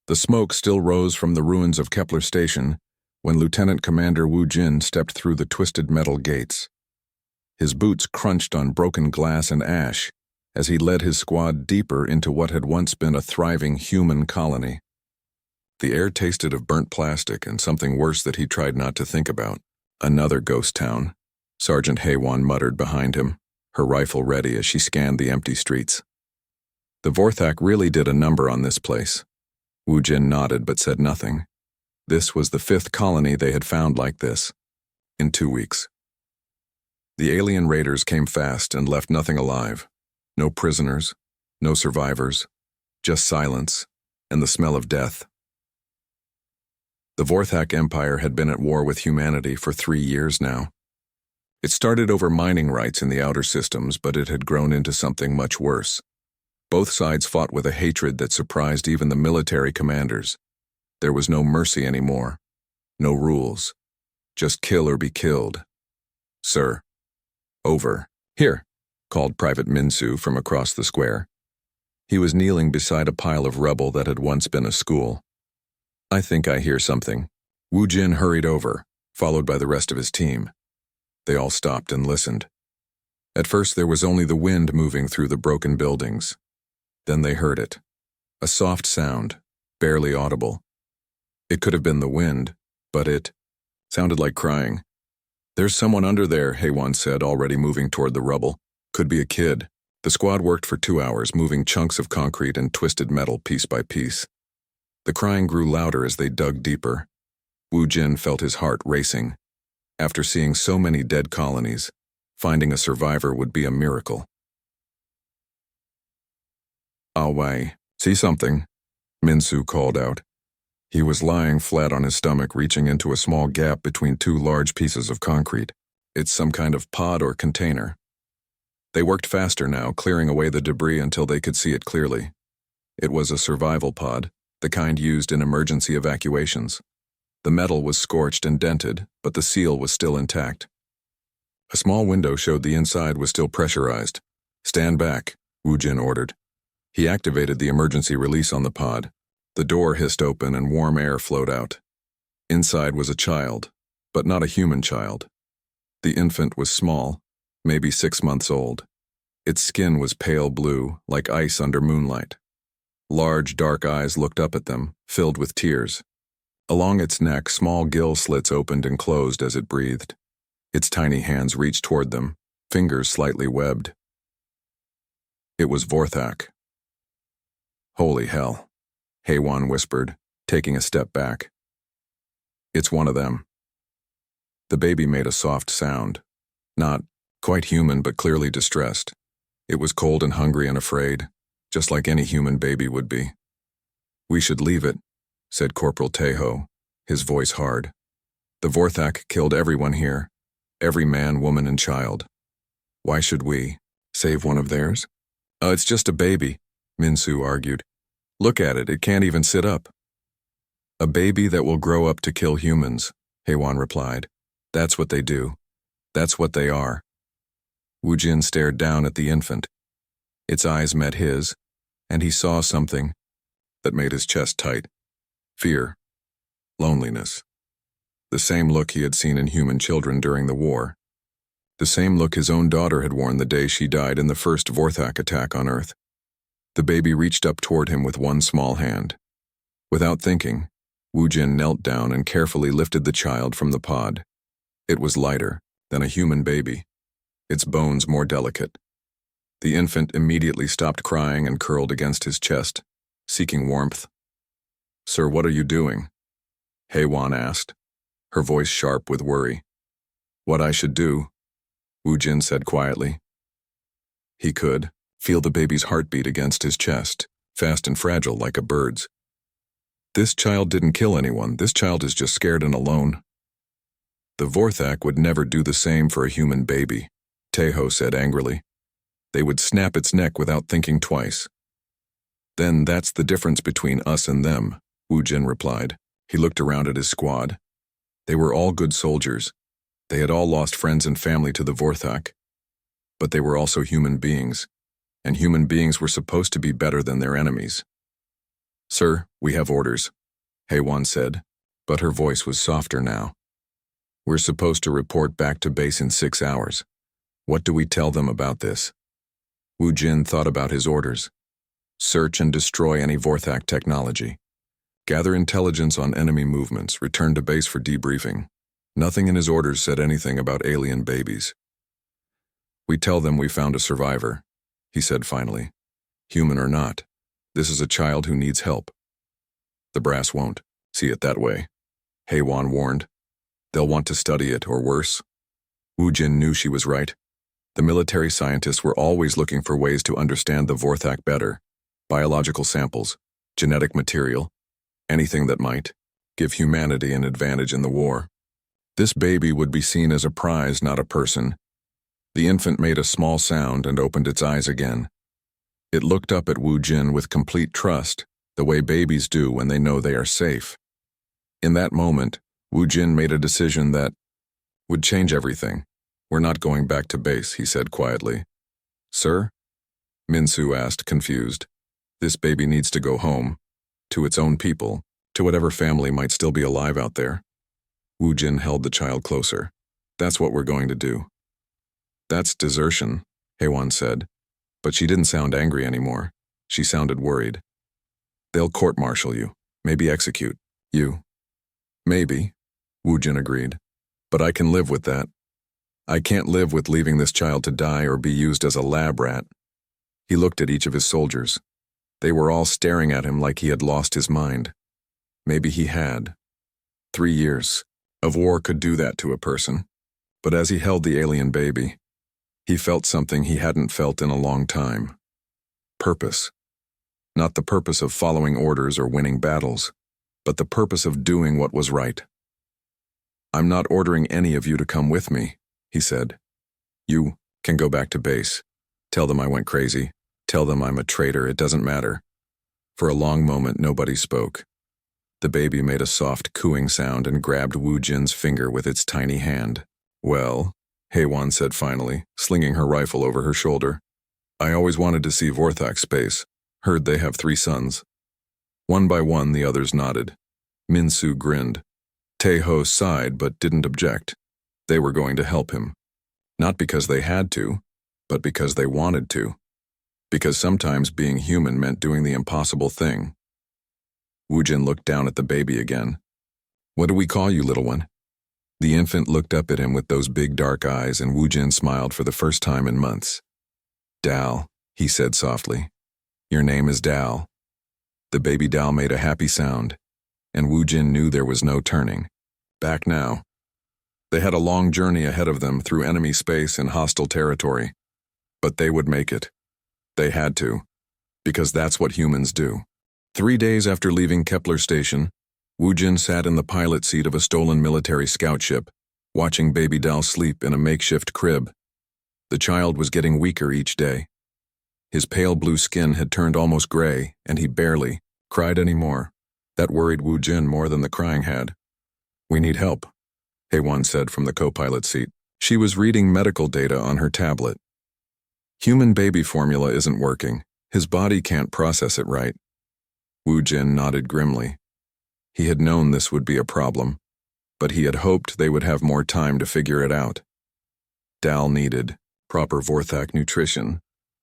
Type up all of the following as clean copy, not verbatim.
The smoke still rose from the ruins of Kepler Station when Lieutenant Commander Wu Jin stepped through the twisted metal gates. His boots crunched on broken glass and ash as he led his squad deeper into what had once been a thriving human colony. The air tasted of burnt plastic and something worse that he tried not to think about. Another ghost town, Sergeant Haywan muttered behind him, her rifle ready as she scanned the empty streets. The Vorthak really did a number on this place. Wu Jin nodded but said nothing. This was the 5th colony they had found like this, in 2 weeks. The alien raiders came fast and left nothing alive. No prisoners, no survivors, just silence and the smell of death. The Vorthak Empire had been at war with humanity for 3 years now. It started over mining rights in the outer systems, but it had grown into something much worse. Both sides fought with a hatred that surprised even the military commanders. There was no mercy anymore. No rules. Just kill or be killed. Sir. Over. Here, called Private Minsu from across the square. He was kneeling beside a pile of rubble that had once been a school. I think I hear something. Wu Jin hurried over, followed by the rest of his team. They all stopped and listened. At first there was only the wind moving through the broken buildings. Then they heard it. A soft sound, barely audible. It could have been the wind, but it sounded like crying. There's someone under there, Haywan said, already moving toward the rubble. Could be a kid. The squad worked for 2 hours, moving chunks of concrete and twisted metal piece by piece. The crying grew louder as they dug deeper. Wu Jin felt his heart racing. After seeing so many dead colonies, finding a survivor would be a miracle. Ah Wei, see something? Minsu called out. He was lying flat on his stomach, reaching into a small gap between 2 large pieces of concrete. It's some kind of pod or container. They worked faster now, clearing away the debris until they could see it clearly. It was a survival pod, the kind used in emergency evacuations. The metal was scorched and dented, but the seal was still intact. A small window showed the inside was still pressurized. Stand back, Wu Jin ordered. He activated the emergency release on the pod. The door hissed open and warm air flowed out. Inside was a child, but not a human child. The infant was small, maybe 6 months old. Its skin was pale blue, like ice under moonlight. Large, dark eyes looked up at them, filled with tears. Along its neck, small gill slits opened and closed as it breathed. Its tiny hands reached toward them, fingers slightly webbed. It was Vorthak. Holy hell, Haywan whispered, taking a step back. It's one of them. The baby made a soft sound. Not quite human, but clearly distressed. It was cold and hungry and afraid, just like any human baby would be. We should leave it, said Corporal Teho, his voice hard. The Vorthak killed everyone here, every man, woman, and child. Why should we save one of theirs? It's just a baby, Minsu argued. Look at it, it can't even sit up. A baby that will grow up to kill humans, Haywan replied. That's what they do. That's what they are. Wu Jin stared down at the infant. Its eyes met his, and he saw something that made his chest tight. Fear. Loneliness. The same look he had seen in human children during the war. The same look his own daughter had worn the day she died in the first Vorthak attack on Earth. The baby reached up toward him with one small hand. Without thinking, Wu Jin knelt down and carefully lifted the child from the pod. It was lighter than a human baby, its bones more delicate. The infant immediately stopped crying and curled against his chest, seeking warmth. Sir, what are you doing? Haywan asked, her voice sharp with worry. What I should do, Wu Jin said quietly. He could feel the baby's heartbeat against his chest, fast and fragile like a bird's. This child didn't kill anyone. This child is just scared and alone. The Vorthak would never do the same for a human baby, Teho said angrily. They would snap its neck without thinking twice. Then that's the difference between us and them, Wu Jin replied. He looked around at his squad. They were all good soldiers. They had all lost friends and family to the Vorthak. But they were also human beings, and human beings were supposed to be better than their enemies. Sir, we have orders, Heywan said, but her voice was softer now. We're supposed to report back to base in 6 hours. What do we tell them about this? Wu Jin thought about his orders. Search and destroy any Vorthak technology. Gather intelligence on enemy movements, return to base for debriefing. Nothing in his orders said anything about alien babies. We tell them we found a survivor, he said finally. Human or not, this is a child who needs help. The brass won't see it that way, Heywan warned. They'll want to study it, or worse. Wu Jin knew she was right. The military scientists were always looking for ways to understand the Vorthak better. Biological samples, genetic material, anything that might give humanity an advantage in the war. This baby would be seen as a prize, not a person. The infant made a small sound and opened its eyes again. It looked up at Wu Jin with complete trust, the way babies do when they know they are safe. In that moment, Wu Jin made a decision that would change everything. We're not going back to base, he said quietly. Sir? Minsu asked, confused. This baby needs to go home, to its own people, to whatever family might still be alive out there. Wu Jin held the child closer. That's what we're going to do. That's desertion, Heywan said, but she didn't sound angry anymore. She sounded worried. They'll court-martial you, maybe execute you. Maybe, Wu Jin agreed, but I can live with that. I can't live with leaving this child to die or be used as a lab rat. He looked at each of his soldiers. They were all staring at him like he had lost his mind. Maybe he had. 3 years of war could do that to a person. But as he held the alien baby, he felt something he hadn't felt in a long time. Purpose. Not the purpose of following orders or winning battles, but the purpose of doing what was right. I'm not ordering any of you to come with me, he said. You can go back to base. Tell them I went crazy. Tell them I'm a traitor. It doesn't matter. For a long moment, nobody spoke. The baby made a soft cooing sound and grabbed Wu Jin's finger with its tiny hand. Well, Heywan said finally, slinging her rifle over her shoulder. I always wanted to see Vorthak space. Heard they have 3 sons. One by one, the others nodded. Minsu grinned. Taeho sighed but didn't object. They were going to help him. Not because they had to, but because they wanted to. Because sometimes being human meant doing the impossible thing. Wu Jin looked down at the baby again. What do we call you, little one? The infant looked up at him with those big dark eyes, and Wu Jin smiled for the first time in months. Dal, he said softly. Your name is Dal. The baby Dal made a happy sound, and Wu Jin knew there was no turning back now. They had a long journey ahead of them through enemy space and hostile territory. But they would make it. They had to, because that's what humans do. 3 days after leaving Kepler Station, Wu Jin sat in the pilot seat of a stolen military scout ship, watching baby Dal sleep in a makeshift crib. The child was getting weaker each day. His pale blue skin had turned almost gray, and he barely cried anymore. That worried Wu Jin more than the crying had. We need help, Heywan said from the co-pilot seat. She was reading medical data on her tablet. Human baby formula isn't working. His body can't process it right. Wu Jin nodded grimly. He had known this would be a problem, but he had hoped they would have more time to figure it out. Dal needed proper Vorthak nutrition,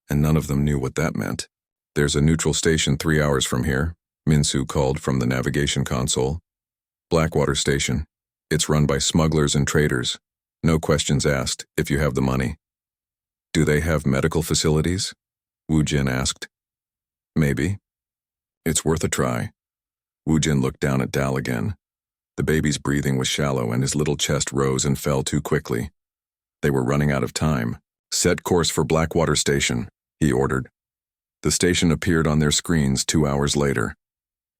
and none of them knew what that meant. There's a neutral station 3 hours from here, Minsu called from the navigation console. Blackwater Station. It's run by smugglers and traders. No questions asked, if you have the money. Do they have medical facilities? Wu Jin asked. Maybe. It's worth a try. Wu Jin looked down at Dal again. The baby's breathing was shallow and his little chest rose and fell too quickly. They were running out of time. Set course for Blackwater Station, he ordered. The station appeared on their screens 2 hours later.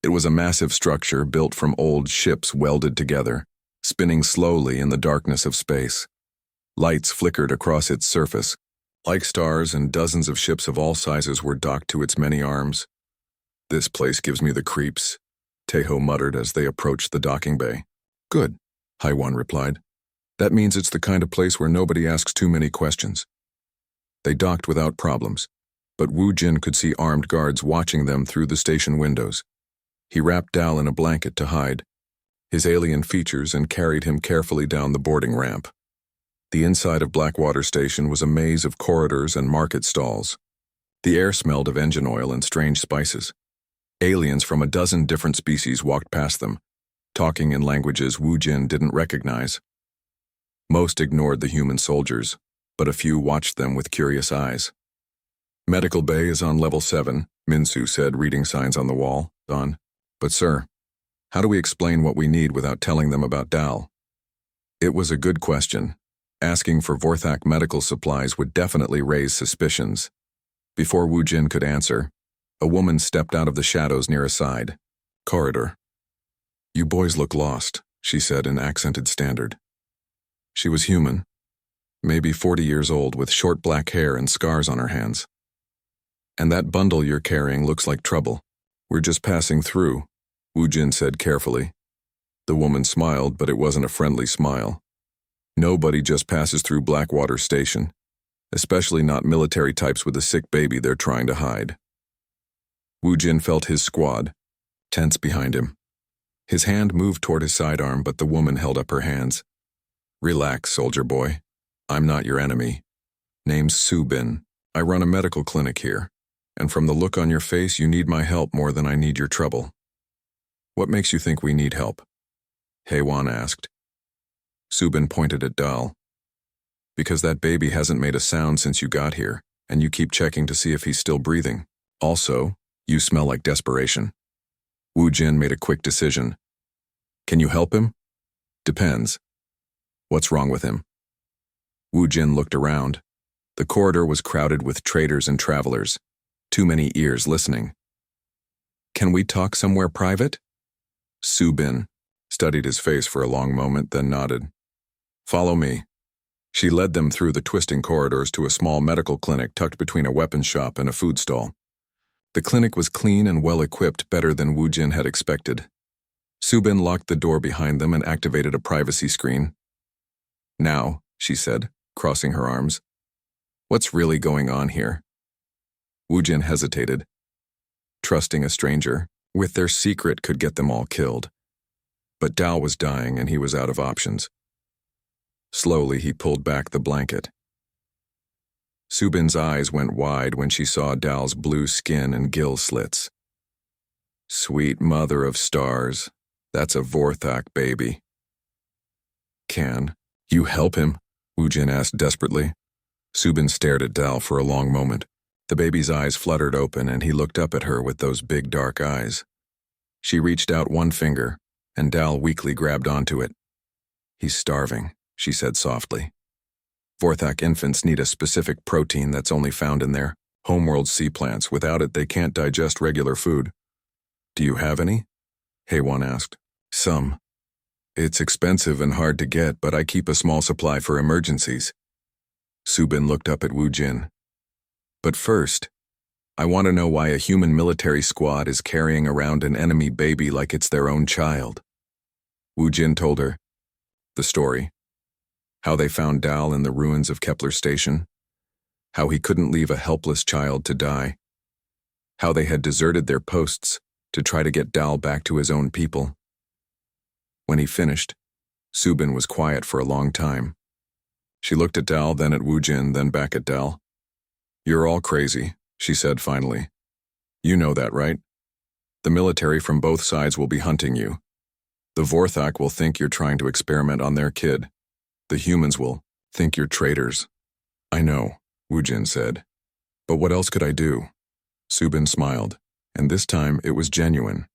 It was a massive structure built from old ships welded together, spinning slowly in the darkness of space. Lights flickered across its surface. Like stars, and dozens of ships of all sizes were docked to its many arms. This place gives me the creeps, Taeho muttered as they approached the docking bay. Good, Haiwan replied. That means it's the kind of place where nobody asks too many questions. They docked without problems, but Wu Jin could see armed guards watching them through the station windows. He wrapped Dal in a blanket to hide his alien features and carried him carefully down the boarding ramp. The inside of Blackwater Station was a maze of corridors and market stalls. The air smelled of engine oil and strange spices. Aliens from a dozen different species walked past them, talking in languages Wu Jin didn't recognize. Most ignored the human soldiers, but a few watched them with curious eyes. "Medical bay is on level 7, Minsu said, reading signs on the wall. "On. But sir, how do we explain what we need without telling them about Dal?" It was a good question. Asking for Vorthak medical supplies would definitely raise suspicions. Before Wu Jin could answer, a woman stepped out of the shadows near a side corridor. "You boys look lost," she said in accented standard. She was human, maybe 40 years old, with short black hair and scars on her hands. "And that bundle you're carrying looks like trouble. We're just passing through," Wu Jin said carefully. The woman smiled, but it wasn't a friendly smile. Nobody just passes through Blackwater Station, especially not military types with a sick baby they're trying to hide. Wu Jin felt his squad tense behind him. His hand moved toward his sidearm, but the woman held up her hands. "Relax, soldier boy. I'm not your enemy. Name's Subin. I run a medical clinic here, and from the look on your face, you need my help more than I need your trouble." "What makes you think we need help?" Heywan asked. Subin pointed at Dal. "Because that baby hasn't made a sound since you got here, and you keep checking to see if he's still breathing. Also, you smell like desperation." Wu Jin made a quick decision. "Can you help him?" "Depends. What's wrong with him?" Wu Jin looked around. The corridor was crowded with traders and travelers. Too many ears listening. "Can we talk somewhere private?" Subin studied his face for a long moment, then nodded. "Follow me." She led them through the twisting corridors to a small medical clinic tucked between a weapons shop and a food stall. The clinic was clean and well-equipped, better than Wu Jin had expected. Subin locked the door behind them and activated a privacy screen. "Now," she said, crossing her arms. "What's really going on here?" Wu Jin hesitated. Trusting a stranger with their secret could get them all killed. But Dal was dying and he was out of options. Slowly, he pulled back the blanket. Subin's eyes went wide when she saw Dal's blue skin and gill slits. "Sweet mother of stars, that's a Vorthak baby." "Can you help him?" Wu Jin asked desperately. Subin stared at Dal for a long moment. The baby's eyes fluttered open and he looked up at her with those big dark eyes. She reached out one finger, and Dal weakly grabbed onto it. "He's starving," she said softly. "Vorthak infants need a specific protein that's only found in their homeworld sea plants. Without it, they can't digest regular food." "Do you have any?" Heywan asked. "Some. It's expensive and hard to get, but I keep a small supply for emergencies." Subin looked up at Wu Jin. "But first, I want to know why a human military squad is carrying around an enemy baby like it's their own child." Wu Jin told her the story. How they found Dal in the ruins of Kepler Station. How he couldn't leave a helpless child to die. How they had deserted their posts to try to get Dal back to his own people. When he finished, Subin was quiet for a long time. She looked at Dal, then at Wu Jin, then back at Dal. "You're all crazy," she said finally. "You know that, right? The military from both sides will be hunting you. The Vorthak will think you're trying to experiment on their kid. The humans will think you're traitors." "I know," Wu Jin said. "But what else could I do?" Subin smiled, and this time it was genuine.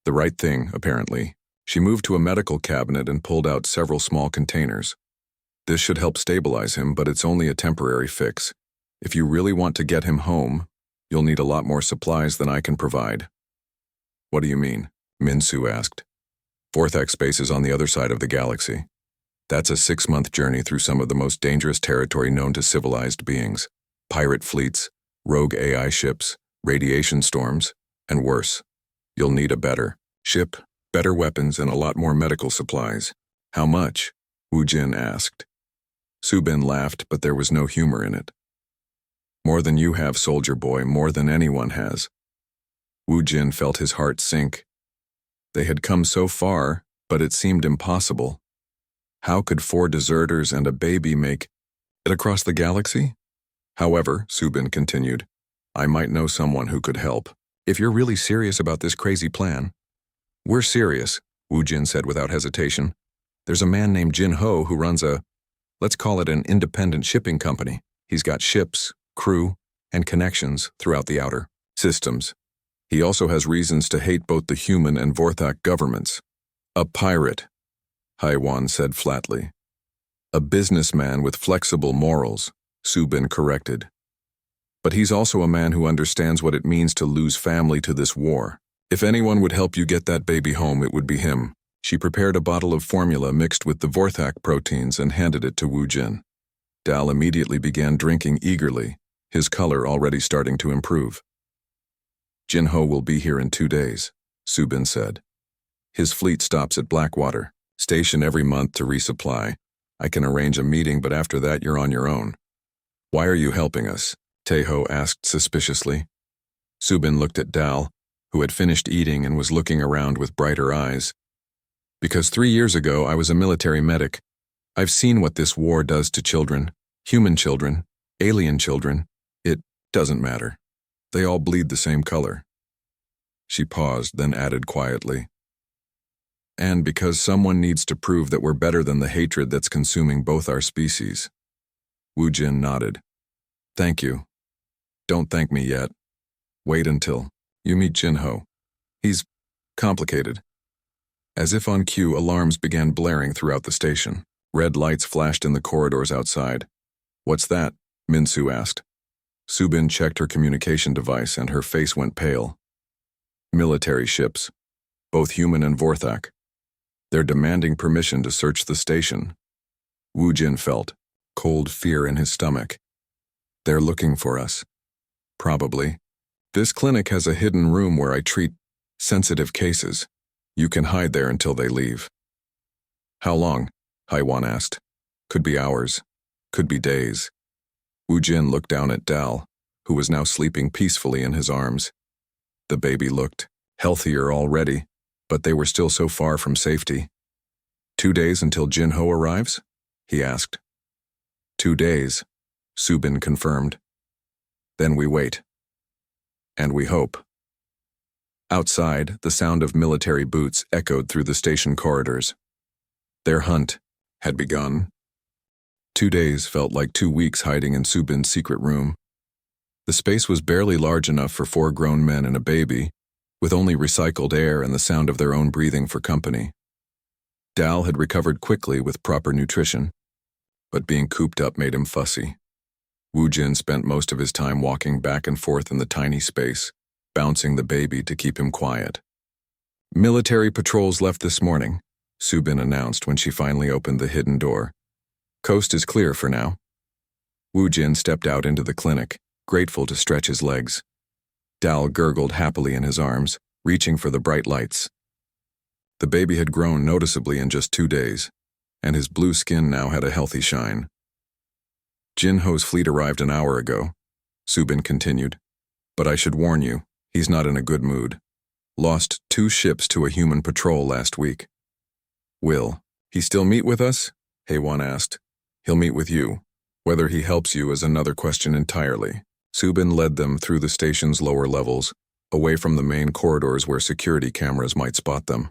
The right thing, apparently. She moved to a medical cabinet and pulled out several small containers. "This should help stabilize him, but it's only a temporary fix. If you really want to get him home, you'll need a lot more supplies than I can provide." "What do you mean?" Minsu asked. "Vorthak space is on the other side of the galaxy. That's a 6-month journey through some of the most dangerous territory known to civilized beings. Pirate fleets, rogue AI ships, radiation storms, and worse. You'll need a better ship, better weapons, and a lot more medical supplies." "How much?" Wu Jin asked. Subin laughed, but there was no humor in it. "More than you have, soldier boy, more than anyone has." Wu Jin felt his heart sink. They had come so far, but it seemed impossible. How could 4 deserters and a baby make it across the galaxy? However, Subin continued, I might know someone who could help. If you're really serious about this crazy plan. We're serious, Wu Jin said without hesitation. There's a man named Jin Ho who runs let's call it an independent shipping company. He's got ships, crew, and connections throughout the outer systems. He also has reasons to hate both the human and Vorthak governments. A pirate, Haiwan said flatly. A businessman with flexible morals, Subin corrected. But he's also a man who understands what it means to lose family to this war. If anyone would help you get that baby home, it would be him. She prepared a bottle of formula mixed with the Vorthak proteins and handed it to Wu Jin. Dal immediately began drinking eagerly, his color already starting to improve. Jin Ho will be here in 2 days, Subin said. His fleet stops at Blackwater, station every month to resupply. I can arrange a meeting, but after that you're on your own. Why are you helping us? Taeho asked suspiciously. Subin looked at Dal, who had finished eating and was looking around with brighter eyes. Because 3 years ago I was a military medic. I've seen what this war does to children, human children, alien children. It doesn't matter. They all bleed the same color. She paused, then added quietly. And because someone needs to prove that we're better than the hatred that's consuming both our species. Wu Jin nodded. Thank you. Don't thank me yet. Wait until you meet Jin Ho. He's complicated. As if on cue, alarms began blaring throughout the station. Red lights flashed in the corridors outside. What's that? Minsu asked. Subin checked her communication device and her face went pale. Military ships, both human and Vorthak. They're demanding permission to search the station. Wu Jin felt cold fear in his stomach. They're looking for us. Probably. This clinic has a hidden room where I treat sensitive cases. You can hide there until they leave. How long? Haiwan asked. Could be hours. Could be days. Wu Jin looked down at Dal, who was now sleeping peacefully in his arms. The baby looked healthier already, but they were still so far from safety. 2 days until Jin Ho arrives? He asked. 2 days, Subin confirmed. Then we wait. And we hope. Outside, the sound of military boots echoed through the station corridors. Their hunt had begun. 2 days felt like 2 weeks hiding in Subin's secret room. The space was barely large enough for 4 grown men and a baby, with only recycled air and the sound of their own breathing for company. Dal had recovered quickly with proper nutrition, but being cooped up made him fussy. Wu Jin spent most of his time walking back and forth in the tiny space, bouncing the baby to keep him quiet. Military patrols left this morning, Subin announced when she finally opened the hidden door. Coast is clear for now. Wu Jin stepped out into the clinic, grateful to stretch his legs. Dal gurgled happily in his arms, reaching for the bright lights. The baby had grown noticeably in just 2 days, and his blue skin now had a healthy shine. Jin Ho's fleet arrived an hour ago, Subin continued. But I should warn you, he's not in a good mood. Lost 2 ships to a human patrol last week. Will he still meet with us? Haiwan asked. He'll meet with you. Whether he helps you is another question entirely. Subin led them through the station's lower levels, away from the main corridors where security cameras might spot them.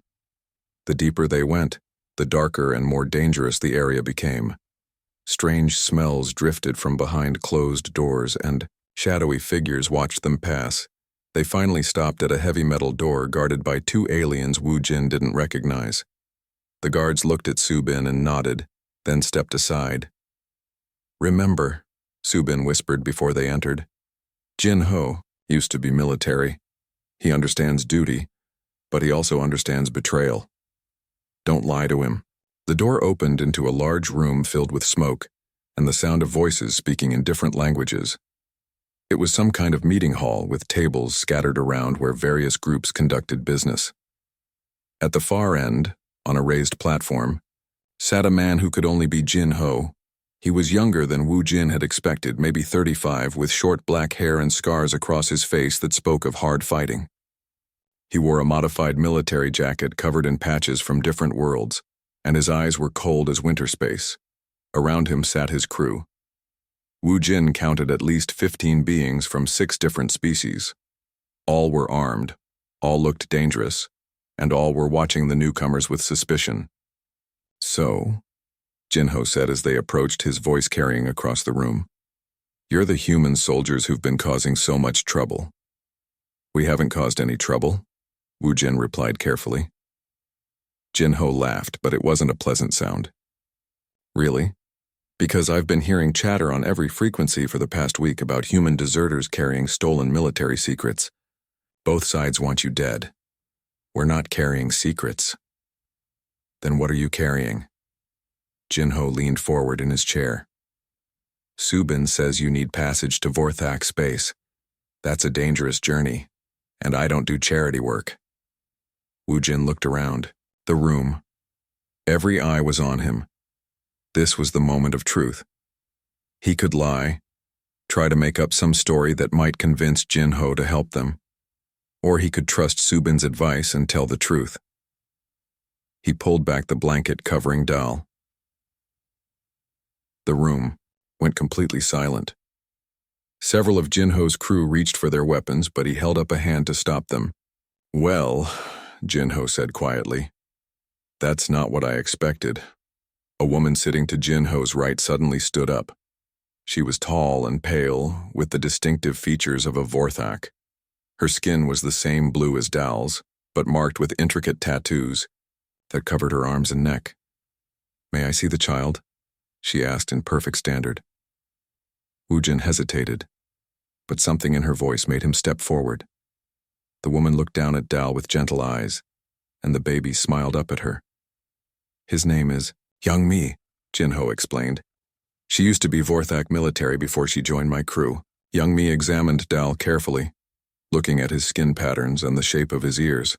The deeper they went, the darker and more dangerous the area became. Strange smells drifted from behind closed doors and shadowy figures watched them pass. They finally stopped at a heavy metal door guarded by 2 aliens Wu Jin didn't recognize. The guards looked at Subin and nodded, then stepped aside. Remember, Subin whispered before they entered. Jin Ho used to be military. He understands duty, but he also understands betrayal. Don't lie to him. The door opened into a large room filled with smoke and the sound of voices speaking in different languages. It was some kind of meeting hall with tables scattered around where various groups conducted business. At the far end, on a raised platform, sat a man who could only be Jin Ho. He was younger than Wu Jin had expected, maybe 35, with short black hair and scars across his face that spoke of hard fighting. He wore a modified military jacket covered in patches from different worlds, and his eyes were cold as winter space. Around him sat his crew. Wu Jin counted at least 15 beings from 6 different species. All were armed, all looked dangerous, and all were watching the newcomers with suspicion. "So," Jinho said as they approached, his voice carrying across the room, "you're the human soldiers who've been causing so much trouble." "We haven't caused any trouble," Wu Jin replied carefully. Jinho laughed, but it wasn't a pleasant sound. "Really? Because I've been hearing chatter on every frequency for the past week about human deserters carrying stolen military secrets. Both sides want you dead. We're not carrying secrets." "Then what are you carrying?" Jinho leaned forward in his chair. "Subin says you need passage to Vorthak space. That's a dangerous journey, and I don't do charity work." Wu Jin looked around the room. Every eye was on him. This was the moment of truth. He could lie, try to make up some story that might convince Jinho to help them, or he could trust Subin's advice and tell the truth. He pulled back the blanket covering Dal. The room went completely silent. Several of Jinho's crew reached for their weapons, but he held up a hand to stop them. "Well," Jinho said quietly, "that's not what I expected." A woman sitting to Jinho's right suddenly stood up. She was tall and pale, with the distinctive features of a Vorthak. Her skin was the same blue as Dal's, but marked with intricate tattoos that covered her arms and neck. "May I see the child?" she asked in perfect standard. Wu Jin hesitated, but something in her voice made him step forward. The woman looked down at Dal with gentle eyes, and the baby smiled up at her. "His name is Young Mi," Jinho explained. "She used to be Vorthak military before she joined my crew." Young Mi examined Dal carefully, looking at his skin patterns and the shape of his ears.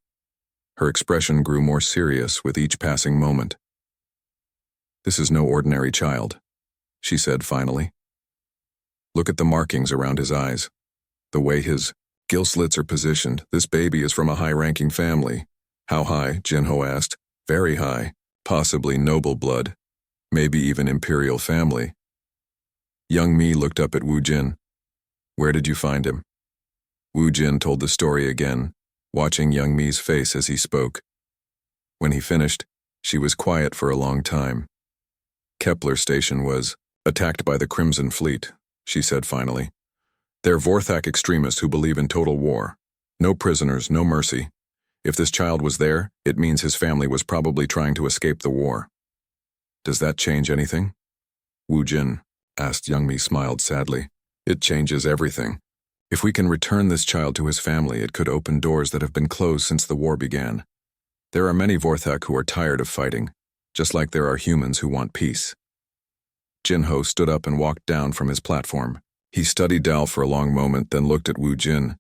Her expression grew more serious with each passing moment. "This is no ordinary child," she said finally. "Look at the markings around his eyes, the way his gill slits are positioned. This baby is from a high-ranking family." "How high?" Jinho asked. "Very high. Possibly noble blood, maybe even imperial family." Young Mi looked up at Wu Jin. "Where did you find him?" Wu Jin told the story again, watching Young Mi's face as he spoke. When he finished, she was quiet for a long time. "Kepler Station was attacked by the Crimson Fleet," she said finally. "They're Vorthak extremists who believe in total war. No prisoners, no mercy. If this child was there, it means his family was probably trying to escape the war." "Does that change anything?" Wu Jin asked. Young Mi smiled sadly. "It changes everything. If we can return this child to his family, it could open doors that have been closed since the war began. There are many Vorthak who are tired of fighting, just like there are humans who want peace." Jinho stood up and walked down from his platform. He studied Dal for a long moment, then looked at Wu Jin.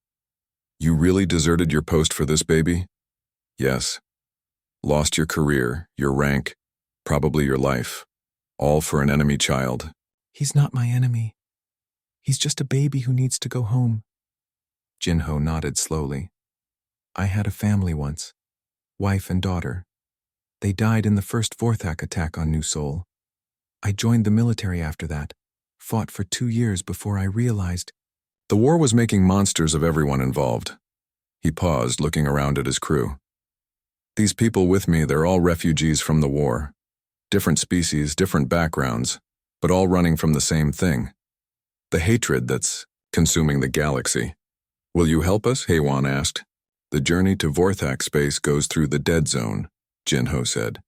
"You really deserted your post for this baby?" "Yes. Lost your career, your rank, probably your life, all for an enemy child." "He's not my enemy. He's just a baby who needs to go home." Jinho nodded slowly. "I had a family once, wife and daughter. They died in the first Vorthak attack on New Seoul. I joined the military after that, fought for 2 years before I realized—" The war was making monsters of everyone involved. He paused, looking around at his crew. "These people with me, they're all refugees from the war. Different species, different backgrounds, but all running from the same thing. The hatred that's consuming the galaxy. Will you help us?" Heywan asked. "The journey to Vorthak space goes through the dead zone," Jinho said.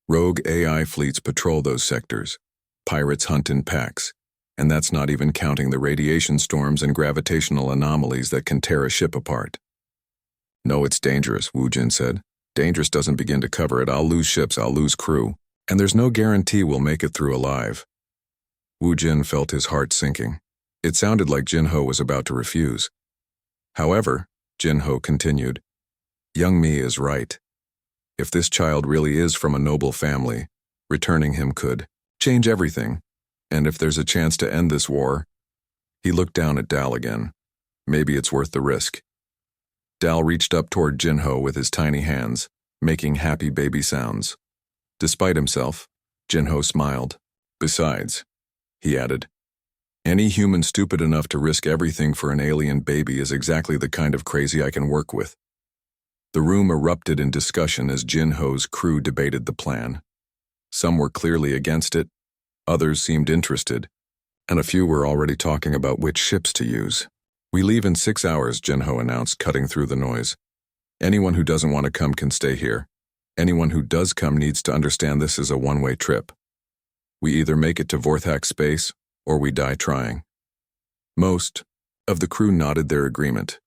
"Rogue AI fleets patrol those sectors. Pirates hunt in packs. And that's not even counting the radiation storms and gravitational anomalies that can tear a ship apart." "No, it's dangerous," Wu Jin said. "Dangerous doesn't begin to cover it. I'll lose ships, I'll lose crew. And there's no guarantee we'll make it through alive." Wu Jin felt his heart sinking. It sounded like Jinho was about to refuse. "However," Jinho continued, "Young Mi is right. If this child really is from a noble family, returning him could change everything. And if there's a chance to end this war—" He looked down at Dal again. "Maybe it's worth the risk." Dal reached up toward Jinho with his tiny hands, making happy baby sounds. Despite himself, Jinho smiled. Besides, he added, any human stupid enough to risk everything for an alien baby is exactly the kind of crazy I can work with. The room erupted in discussion as Jinho's crew debated the plan. Some were clearly against it, others seemed interested, and a few were already talking about which ships to use. We leave in 6 hours, Jinho announced, cutting through the noise. Anyone who doesn't want to come can stay here. Anyone who does come needs to understand this is a one-way trip. We either make it to Vorthak space, or we die trying. Most of the crew nodded their agreement.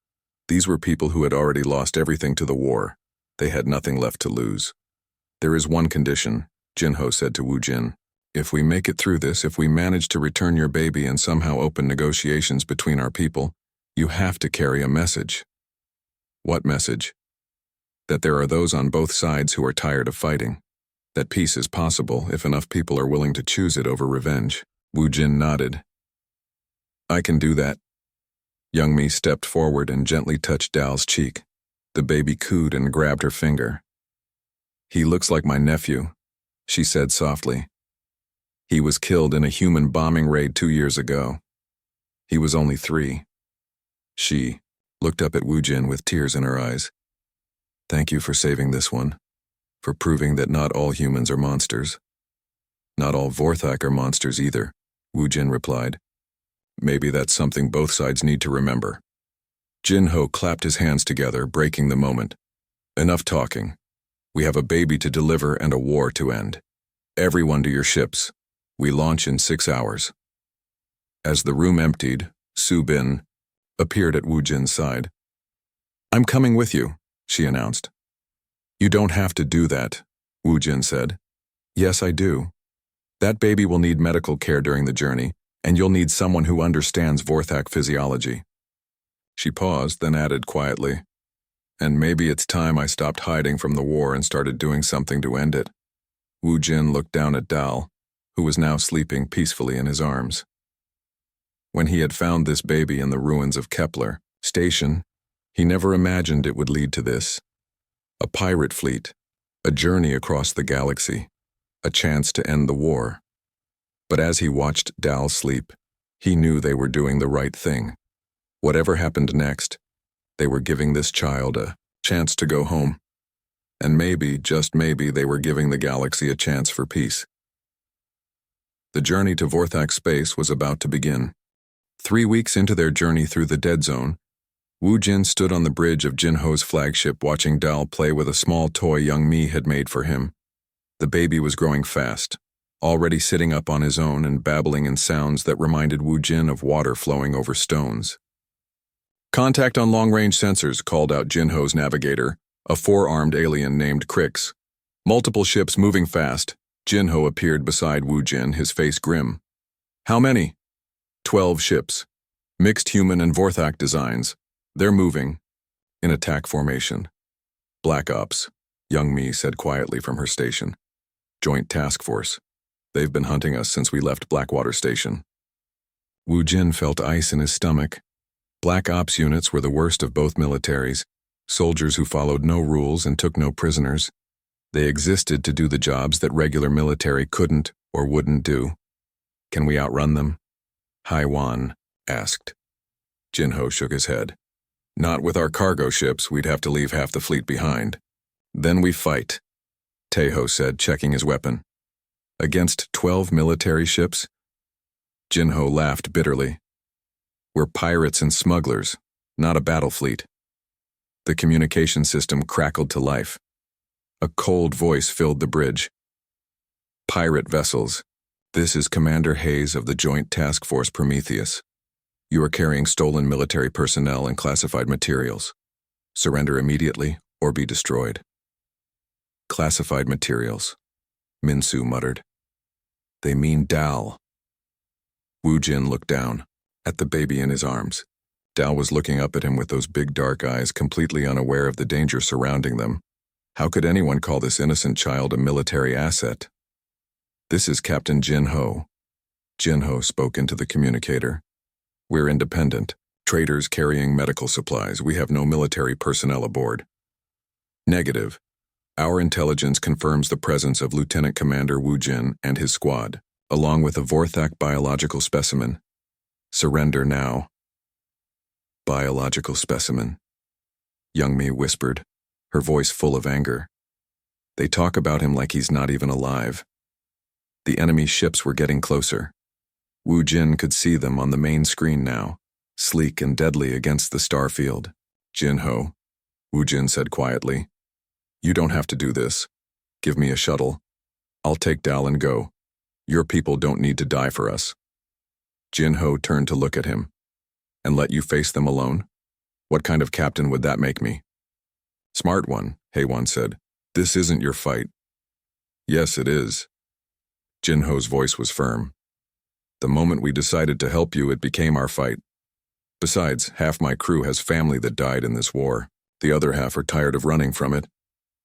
These were people who had already lost everything to the war. They had nothing left to lose. There is one condition, Jinho said to Wu Jin. If we make it through this, if we manage to return your baby and somehow open negotiations between our people, you have to carry a message. What message? That there are those on both sides who are tired of fighting. That peace is possible if enough people are willing to choose it over revenge. Wu Jin nodded. I can do that. Young Mi stepped forward and gently touched Dal's cheek. The baby cooed and grabbed her finger. He looks like my nephew, she said softly. He was killed in a human bombing raid 2 years ago. He was only 3. She looked up at Wu Jin with tears in her eyes. Thank you for saving this one, for proving that not all humans are monsters. Not all Vorthak are monsters either, Wu Jin replied. Maybe that's something both sides need to remember. Jinho clapped his hands together, breaking the moment. Enough talking. We have a baby to deliver and a war to end. Everyone to your ships. We launch in 6 hours. As the room emptied, Su Bin appeared at Wu Jin's side. I'm coming with you, she announced. You don't have to do that, Wu Jin said. Yes, I do. That baby will need medical care during the journey, and you'll need someone who understands Vorthak physiology. She paused, then added quietly, and maybe it's time I stopped hiding from the war and started doing something to end it. Wu Jin looked down at Dal, who was now sleeping peacefully in his arms. When he had found this baby in the ruins of Kepler Station, he never imagined it would lead to this. A pirate fleet, a journey across the galaxy, a chance to end the war. But as he watched Dal sleep, he knew they were doing the right thing. Whatever happened next, they were giving this child a chance to go home. And maybe, just maybe, they were giving the galaxy a chance for peace. The journey to Vorthak space was about to begin. 3 weeks into their journey through the dead zone, Wu Jin stood on the bridge of Jinho's flagship watching Dal play with a small toy young Mi had made for him. The baby was growing fast, already sitting up on his own and babbling in sounds that reminded Wu Jin of water flowing over stones. Contact on long-range sensors, called out Jinho's navigator, a 4-armed alien named Crix. Multiple ships moving fast. Jinho appeared beside Wu Jin, his face grim. How many? 12 ships. Mixed human and Vorthak designs. They're moving. In attack formation. Black Ops, young Mi said quietly from her station. Joint Task Force. They've been hunting us since we left Blackwater Station. Wu Jin felt ice in his stomach. Black Ops units were the worst of both militaries, soldiers who followed no rules and took no prisoners. They existed to do the jobs that regular military couldn't or wouldn't do. Can we outrun them? Haiwan asked. Jinho shook his head. Not with our cargo ships, we'd have to leave half the fleet behind. Then we fight, Teho said, checking his weapon. Against 12 military ships? Jinho laughed bitterly. We're pirates and smugglers, not a battle fleet. The communication system crackled to life. A cold voice filled the bridge. Pirate vessels. This is Commander Hayes of the Joint Task Force Prometheus. You are carrying stolen military personnel and classified materials. Surrender immediately or be destroyed. Classified materials, Minsu muttered. They mean Dal. Wu Jin looked down, at the baby in his arms. Dal was looking up at him with those big dark eyes, completely unaware of the danger surrounding them. How could anyone call this innocent child a military asset? This is Captain Jinho. Jinho spoke into the communicator. We're independent, Traders carrying medical supplies. We have no military personnel aboard. Negative. Our intelligence confirms the presence of Lieutenant Commander Wu Jin and his squad, along with a Vorthak biological specimen. Surrender now. Biological specimen. Young Mi whispered, her voice full of anger. They talk about him like he's not even alive. The enemy ships were getting closer. Wu Jin could see them on the main screen now, sleek and deadly against the starfield. Jin-ho, Wu Jin said quietly. You don't have to do this. Give me a shuttle. I'll take Dal and go. Your people don't need to die for us. Jin-ho turned to look at him. And let you face them alone? What kind of captain would that make me? Smart one, Haewon said. This isn't your fight. Yes, it is. Jin-ho's voice was firm. The moment we decided to help you, it became our fight. Besides, half my crew has family that died in this war. The other half are tired of running from it.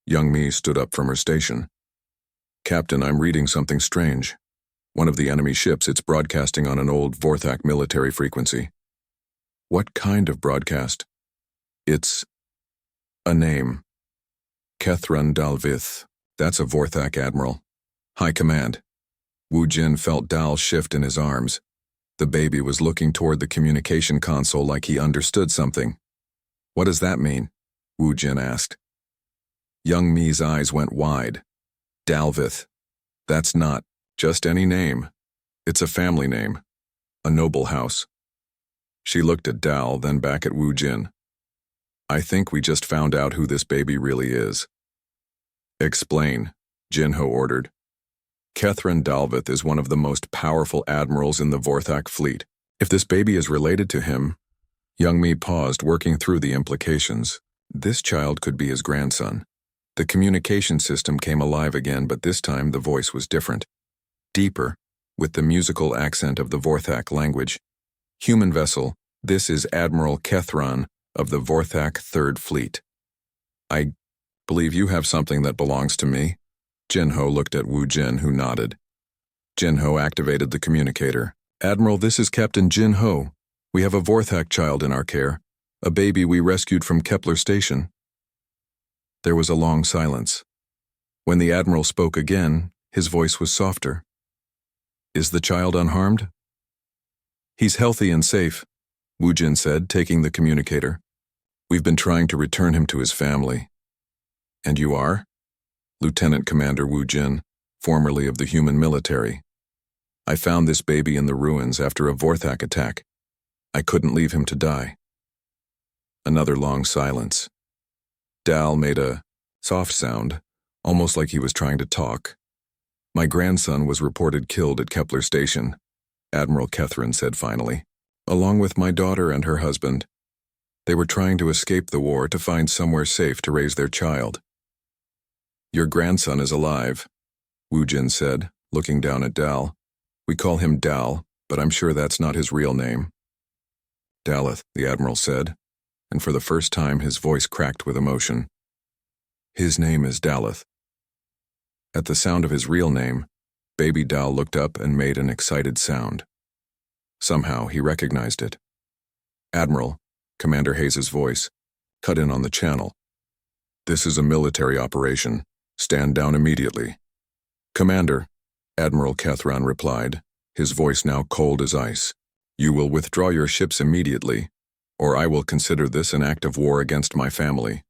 Young Mi stood up from her station. Captain, I'm reading something strange. One of the enemy ships, it's broadcasting on an old Vorthak military frequency. What kind of broadcast? It's a name. Kethran Dalvith. That's a Vorthak admiral. High command. Wu Jin felt Dal shift in his arms. The baby was looking toward the communication console like he understood something. What does that mean? Wu Jin asked. Young Mi's eyes went wide. Dalvith. That's not just any name. It's a family name. A noble house. She looked at Dal, then back at Wu Jin. I think we just found out who this baby really is. Explain, Jin-ho ordered. Kethran Dalvith is one of the most powerful admirals in the Vorthak fleet. If this baby is related to him, Young Mi paused, working through the implications. This child could be his grandson. The communication system came alive again, but this time the voice was different. Deeper, with the musical accent of the Vorthak language. Human vessel, this is Admiral Kethran of the Vorthak Third Fleet. I believe you have something that belongs to me. Jin-ho looked at Wu Jin, who nodded. Jin-ho activated the communicator. Admiral, this is Captain Jin-ho. We have a Vorthak child in our care, a baby we rescued from Kepler Station. There was a long silence. When the Admiral spoke again, his voice was softer. Is the child unharmed? He's healthy and safe, Wu Jin said, taking the communicator. We've been trying to return him to his family. And you are? Lieutenant Commander Wu Jin, formerly of the human military. I found this baby in the ruins after a Vorthak attack. I couldn't leave him to die. Another long silence. Dal made a soft sound, almost like he was trying to talk. My grandson was reported killed at Kepler Station, Admiral Kethran said finally, along with my daughter and her husband. They were trying to escape the war to find somewhere safe to raise their child. Your grandson is alive, Wu Jin said, looking down at Dal. We call him Dal, but I'm sure that's not his real name. Daleth, the Admiral said, and for the first time his voice cracked with emotion. His name is Daleth. At the sound of his real name, baby Dal looked up and made an excited sound. Somehow he recognized it. Admiral, Commander Hayes' voice, cut in on the channel. This is a military operation. Stand down immediately. Commander, Admiral Kethran replied, his voice now cold as ice. You will withdraw your ships immediately, or I will consider this an act of war against my family.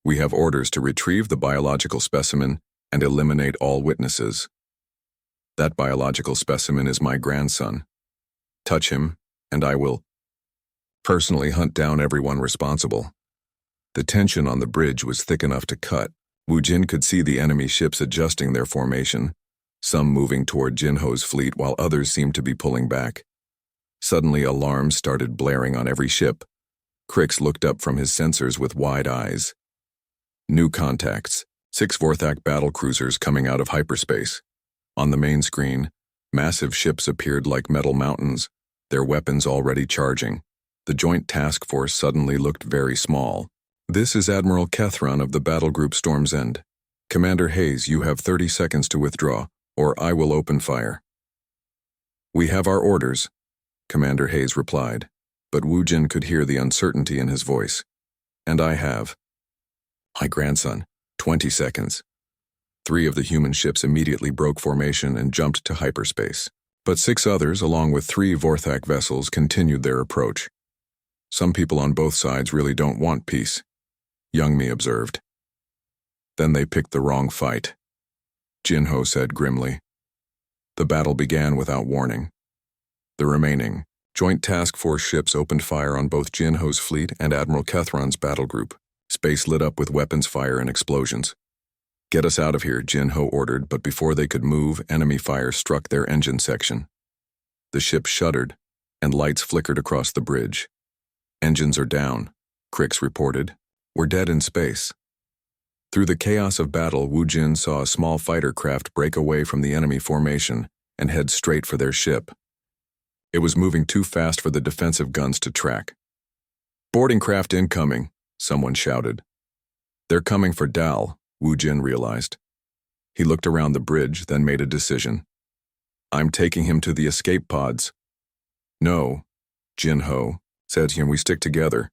We have orders to retrieve the biological specimen and eliminate all witnesses. That biological specimen is my grandson. Touch him, and I will personally hunt down everyone responsible. The tension on the bridge was thick enough to cut. Wu Jin could see the enemy ships adjusting their formation, some moving toward Jin-ho's fleet while others seemed to be pulling back. Suddenly alarms started blaring on every ship. Crix looked up from his sensors with wide eyes. New contacts, 6 Vorthak battlecruisers coming out of hyperspace. On the main screen, massive ships appeared like metal mountains, their weapons already charging. The Joint Task Force suddenly looked very small. This is Admiral Kethran of the Battle Group Storm's End. Commander Hayes, you have 30 seconds to withdraw, or I will open fire. We have our orders, Commander Hayes replied. but Wu Jin could hear the uncertainty in his voice. "And I have. My grandson. 20 seconds. 3 of the human ships immediately broke formation and jumped to hyperspace. But 6 others, along with 3 Vorthak vessels, continued their approach. Some people on both sides really don't want peace," Youngmi observed. "Then they picked the wrong fight," Jinho said grimly. The battle began without warning. The remaining Joint Task Force ships opened fire on both Jinho's fleet and Admiral Kethron's battle group. Space lit up with weapons fire and explosions. "Get us out of here," Jinho ordered, but before they could move, enemy fire struck their engine section. The ship shuddered, and lights flickered across the bridge. "Engines are down," Crix reported. "We're dead in space." Through the chaos of battle, Wu Jin saw a small fighter craft break away from the enemy formation and head straight for their ship. It was moving too fast for the defensive guns to track. "Boarding craft incoming," someone shouted. "They're coming for Dal," Wu Jin realized. He looked around the bridge, then made a decision. "I'm taking him to the escape pods." "No," Jinho said, "we stick together.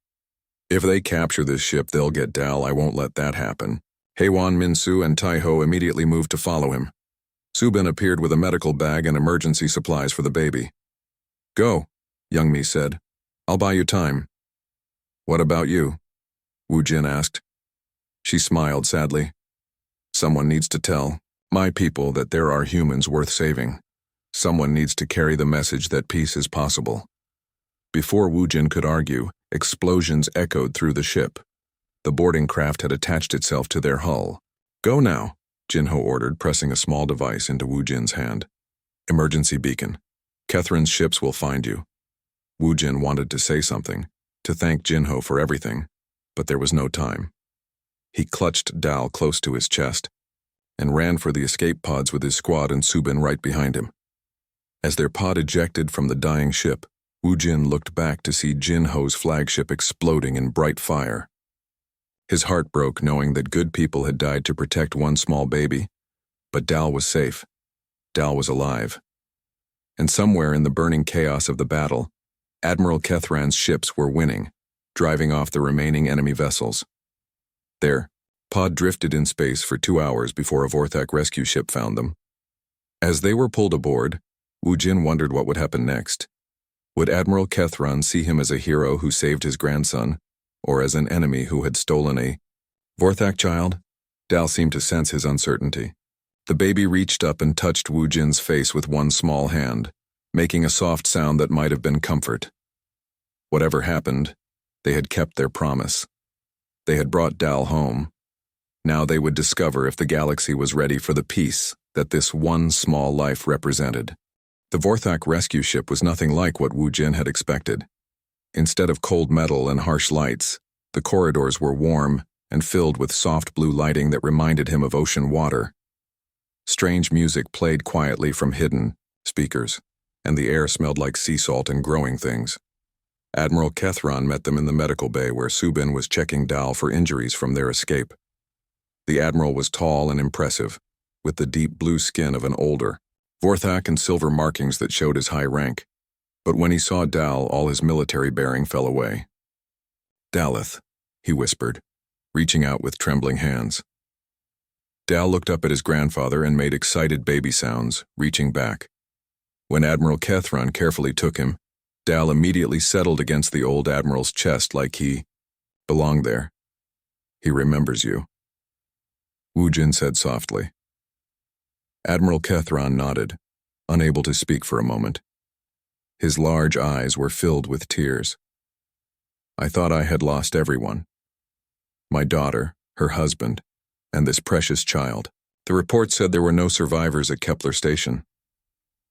If they capture this ship, they'll get Dal. I won't let that happen." Heiwan, Minsu, and Taiho immediately moved to follow him. Subin appeared with a medical bag and emergency supplies for the baby. "Go," Youngmi said. "I'll buy you time." "What about you?" Wu Jin asked. She smiled sadly. "Someone needs to tell my people that there are humans worth saving. Someone needs to carry the message that peace is possible." Before Wu Jin could argue, explosions echoed through the ship. The boarding craft had attached itself to their hull. "Go now," Jinho ordered, pressing a small device into Wu Jin's hand. "Emergency beacon. Kethron's ships will find you." Wu Jin wanted to say something, to thank Jinho for everything, but there was no time. He clutched Dal close to his chest and ran for the escape pods with his squad and Subin right behind him. As their pod ejected from the dying ship, Wu Jin looked back to see Jinho's flagship exploding in bright fire. His heart broke knowing that good people had died to protect one small baby, but Dal was safe. Dal was alive. And somewhere in the burning chaos of the battle, Admiral Kethran's ships were winning, driving off the remaining enemy vessels. Their pod drifted in space for 2 hours before a Vorthak rescue ship found them. As they were pulled aboard, Wu Jin wondered what would happen next. Would Admiral Kethran see him as a hero who saved his grandson, or as an enemy who had stolen a Vorthak child? Dal seemed to sense his uncertainty. The baby reached up and touched Wu Jin's face with one small hand, making a soft sound that might have been comfort. Whatever happened, they had kept their promise. They had brought Dal home. Now they would discover if the galaxy was ready for the peace that this one small life represented. The Vorthak rescue ship was nothing like what Wu Jin had expected. Instead of cold metal and harsh lights, the corridors were warm and filled with soft blue lighting that reminded him of ocean water. Strange music played quietly from hidden speakers, and the air smelled like sea salt and growing things. Admiral Kethran met them in the medical bay where Subin was checking Dal for injuries from their escape. The admiral was tall and impressive, with the deep blue skin of an older Vorthak and silver markings that showed his high rank. But when he saw Dal, all his military bearing fell away. "Daleth," he whispered, reaching out with trembling hands. Dal looked up at his grandfather and made excited baby sounds, reaching back. When Admiral Kethran carefully took him, Dal immediately settled against the old admiral's chest like he belonged there. "He remembers you," Wu Jin said softly. Admiral Kethran nodded, unable to speak for a moment. His large eyes were filled with tears. "I thought I had lost everyone. My daughter, her husband, and this precious child. The report said there were no survivors at Kepler Station."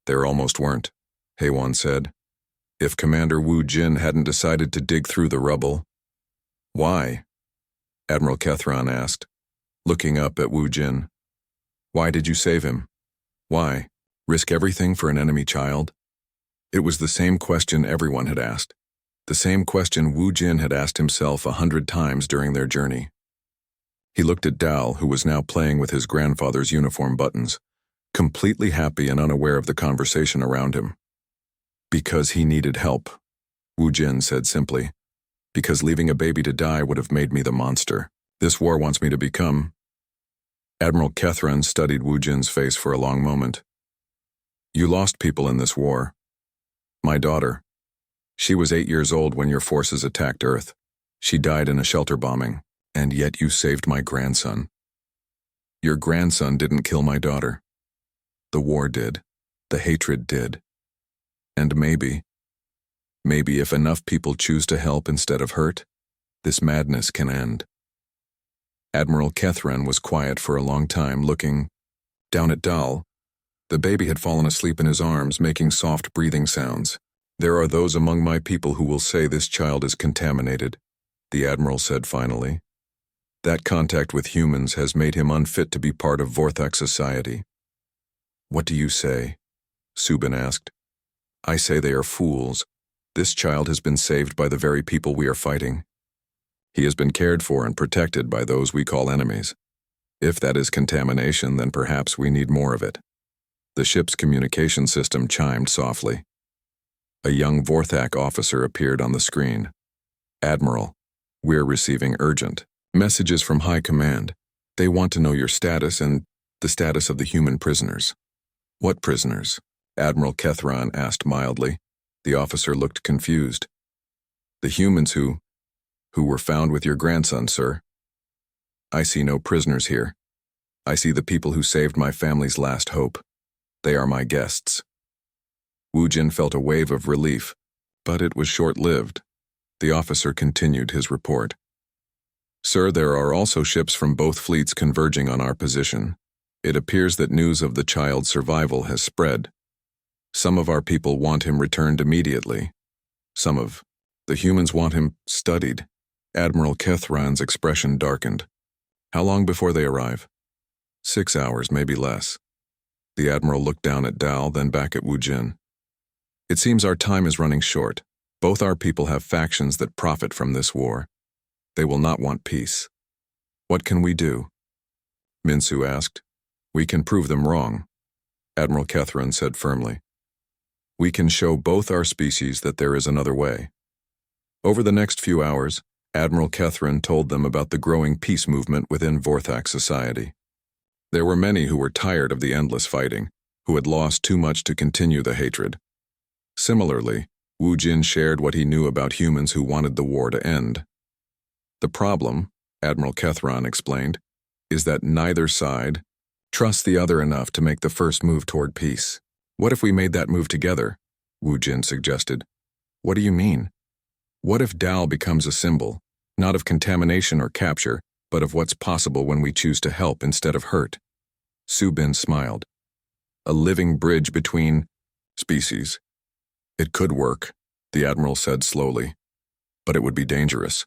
"There almost weren't," Heiwan said. "If Commander Wu Jin hadn't decided to dig through the rubble." "Why?" Admiral Kethran asked, looking up at Wu Jin. "Why did you save him? Why? Risk everything for an enemy child?" It was the same question everyone had asked. The same question Wu Jin had asked himself 100 times during their journey. He looked at Dal, who was now playing with his grandfather's uniform buttons, completely happy and unaware of the conversation around him. Because he needed help. Wu Jin said simply. Because leaving a baby to die would have made me the monster. This war wants me to become. Admiral Kethran studied Wu Jin's face for a long moment. You lost people in this war. My daughter. She was 8 years old when your forces attacked Earth. She died in a shelter bombing, and yet you saved my grandson. Your grandson didn't kill my daughter. The war did. The hatred did. And maybe if enough people choose to help instead of hurt, this madness can end. Admiral Kethran was quiet for a long time, looking down at Dal. The baby had fallen asleep in his arms, making soft breathing sounds. There are those among my people who will say this child is contaminated, the Admiral said finally. That contact with humans has made him unfit to be part of Vorthak society. What do you say? Subin asked. I say they are fools. This child has been saved by the very people we are fighting. He has been cared for and protected by those we call enemies. If that is contamination, then perhaps we need more of it. The ship's communication system chimed softly. A young Vorthak officer appeared on the screen. Admiral, we're receiving urgent messages from High Command. They want to know your status and the status of the human prisoners. What prisoners? Admiral Kethran asked mildly. The officer looked confused. The humans who were found with your grandson, sir. I see no prisoners here. I see the people who saved my family's last hope. They are my guests. Wu Jin felt a wave of relief, but it was short-lived. The officer continued his report. Sir, there are also ships from both fleets converging on our position. It appears that news of the child's survival has spread. Some of our people want him returned immediately. Some of the humans want him studied. Admiral Kethran's expression darkened. How long before they arrive? 6 hours, maybe less. The Admiral looked down at Dal, then back at Wu Jin. It seems our time is running short. Both our people have factions that profit from this war. They will not want peace. What can we do? Minsu asked. We can prove them wrong, Admiral Kethran said firmly. We can show both our species that there is another way. Over the next few hours, Admiral Kethran told them about the growing peace movement within Vorthak society. There were many who were tired of the endless fighting, who had lost too much to continue the hatred. Similarly, Wu Jin shared what he knew about humans who wanted the war to end. The problem, Admiral Kethran explained, is that neither side trusts the other enough to make the first move toward peace. What if we made that move together? Wu Jin suggested. What do you mean? What if Dal becomes a symbol, not of contamination or capture, but of what's possible when we choose to help instead of hurt? Subin smiled. A living bridge between species. It could work, the Admiral said slowly, but it would be dangerous.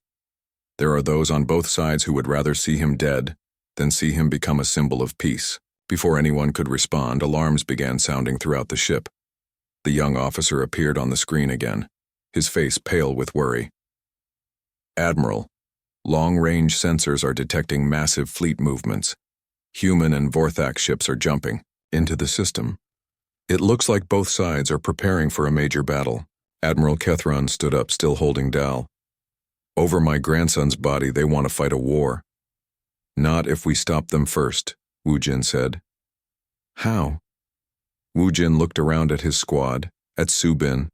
There are those on both sides who would rather see him dead than see him become a symbol of peace. Before anyone could respond, alarms began sounding throughout the ship. The young officer appeared on the screen again, his face pale with worry. Admiral, long-range sensors are detecting massive fleet movements. Human and Vorthak ships are jumping into the system. It looks like both sides are preparing for a major battle. Admiral Kethran stood up, still holding Dal. Over my grandson's body, they want to fight a war. Not if we stop them first, Wu Jin said. How? Wu Jin looked around at his squad, at Subin,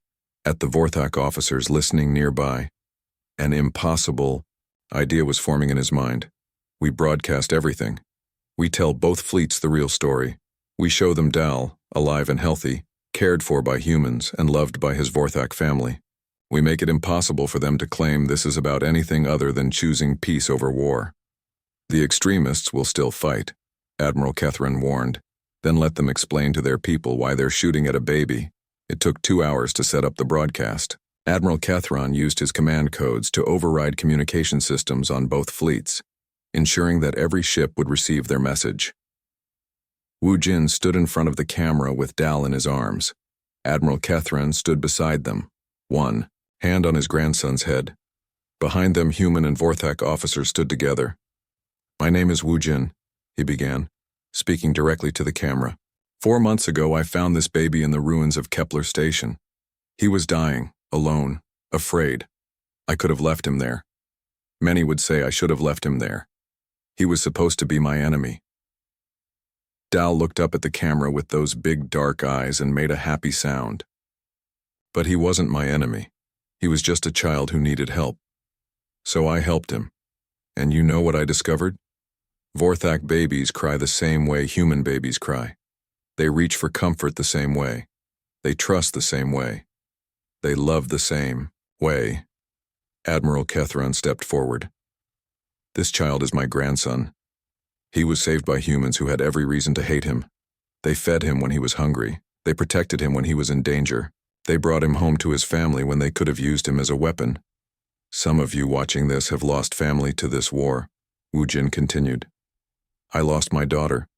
at the Vorthak officers listening nearby. An impossible idea was forming in his mind. We broadcast everything. We tell both fleets the real story. We show them Dal, alive and healthy, cared for by humans and loved by his Vorthak family. We make it impossible for them to claim this is about anything other than choosing peace over war. The extremists will still fight, Admiral Kethran warned. Then let them explain to their people why they're shooting at a baby. It took 2 hours to set up the broadcast. Admiral Kethran used his command codes to override communication systems on both fleets, ensuring that every ship would receive their message. Wu Jin stood in front of the camera with Dal in his arms. Admiral Kethran stood beside them, one hand on his grandson's head. Behind them, human and Vorthak officers stood together. My name is Wu Jin, he began, speaking directly to the camera. 4 months ago, I found this baby in the ruins of Kepler Station. He was dying, alone, afraid. I could have left him there. Many would say I should have left him there. He was supposed to be my enemy. Dal looked up at the camera with those big dark eyes and made a happy sound. But he wasn't my enemy. He was just a child who needed help. So I helped him. And you know what I discovered? Vorthak babies cry the same way human babies cry. They reach for comfort the same way. They trust the same way. They love the same way. Admiral Kethron stepped forward. This child is my grandson. He was saved by humans who had every reason to hate him. They fed him when he was hungry. They protected him when he was in danger. They brought him home to his family when they could have used him as a weapon. Some of you watching this have lost family to this war, Wu Jin continued. I lost my daughter.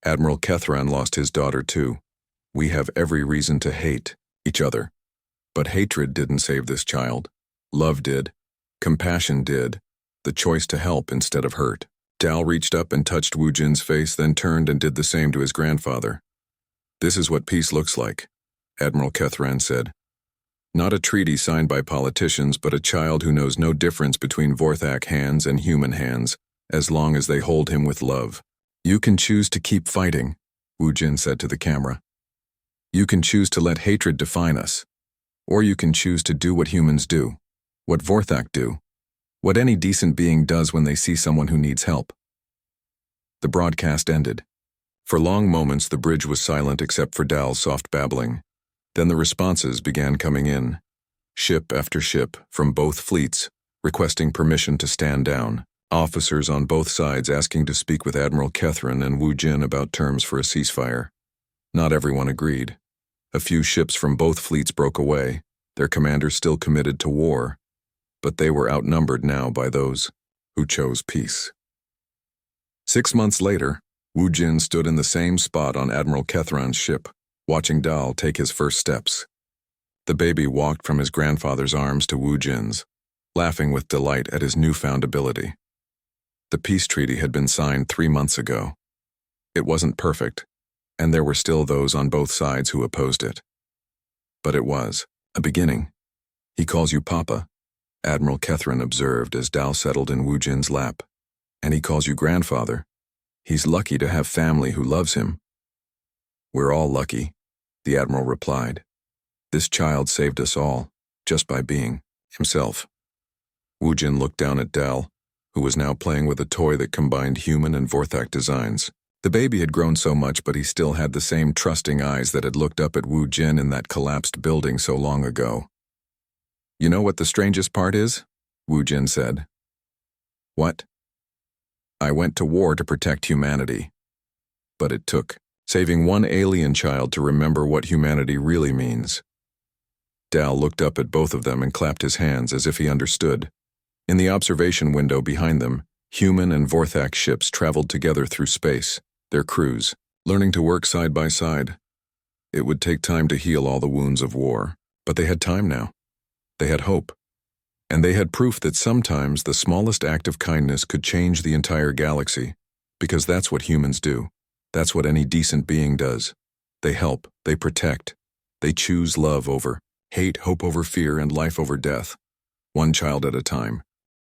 Admiral Kethran lost his daughter too. We have every reason to hate each other. But hatred didn't save this child. Love did. Compassion did. The choice to help instead of hurt. Dal reached up and touched Wu Jin's face, then turned and did the same to his grandfather. This is what peace looks like, Admiral Kethran said. Not a treaty signed by politicians, but a child who knows no difference between Vorthak hands and human hands, as long as they hold him with love. You can choose to keep fighting, Wu Jin said to the camera. You can choose to let hatred define us. Or you can choose to do what humans do, what Vorthak do, what any decent being does when they see someone who needs help. The broadcast ended. For long moments the bridge was silent except for Dal's soft babbling. Then the responses began coming in. Ship after ship, from both fleets, requesting permission to stand down. Officers on both sides asking to speak with Admiral Kethran and Wu Jin about terms for a ceasefire. Not everyone agreed. A few ships from both fleets broke away, their commanders still committed to war, but they were outnumbered now by those who chose peace. 6 months later, Wu Jin stood in the same spot on Admiral Kethran's ship, watching Dal take his first steps. The baby walked from his grandfather's arms to Wu Jin's, laughing with delight at his newfound ability. The peace treaty had been signed 3 months ago. It wasn't perfect, and there were still those on both sides who opposed it. But it was a beginning. He calls you Papa, Admiral Kethran observed as Dal settled in Wu Jin's lap. And he calls you grandfather. He's lucky to have family who loves him. We're all lucky, the Admiral replied. This child saved us all, just by being himself. Wu Jin looked down at Dal, who was now playing with a toy that combined human and Vorthak designs. The baby had grown so much, but he still had the same trusting eyes that had looked up at Wu Jin in that collapsed building so long ago. You know what the strangest part is? Wu Jin said. What? I went to war to protect humanity. But it took saving one alien child to remember what humanity really means. Dal looked up at both of them and clapped his hands as if he understood. In the observation window behind them, human and Vorthak ships traveled together through space, their crews, learning to work side by side. It would take time to heal all the wounds of war, but they had time now. They had hope. And they had proof that sometimes the smallest act of kindness could change the entire galaxy, because that's what humans do. That's what any decent being does. They help, they protect. They choose love over hate, hope over fear, and life over death. One child at a time.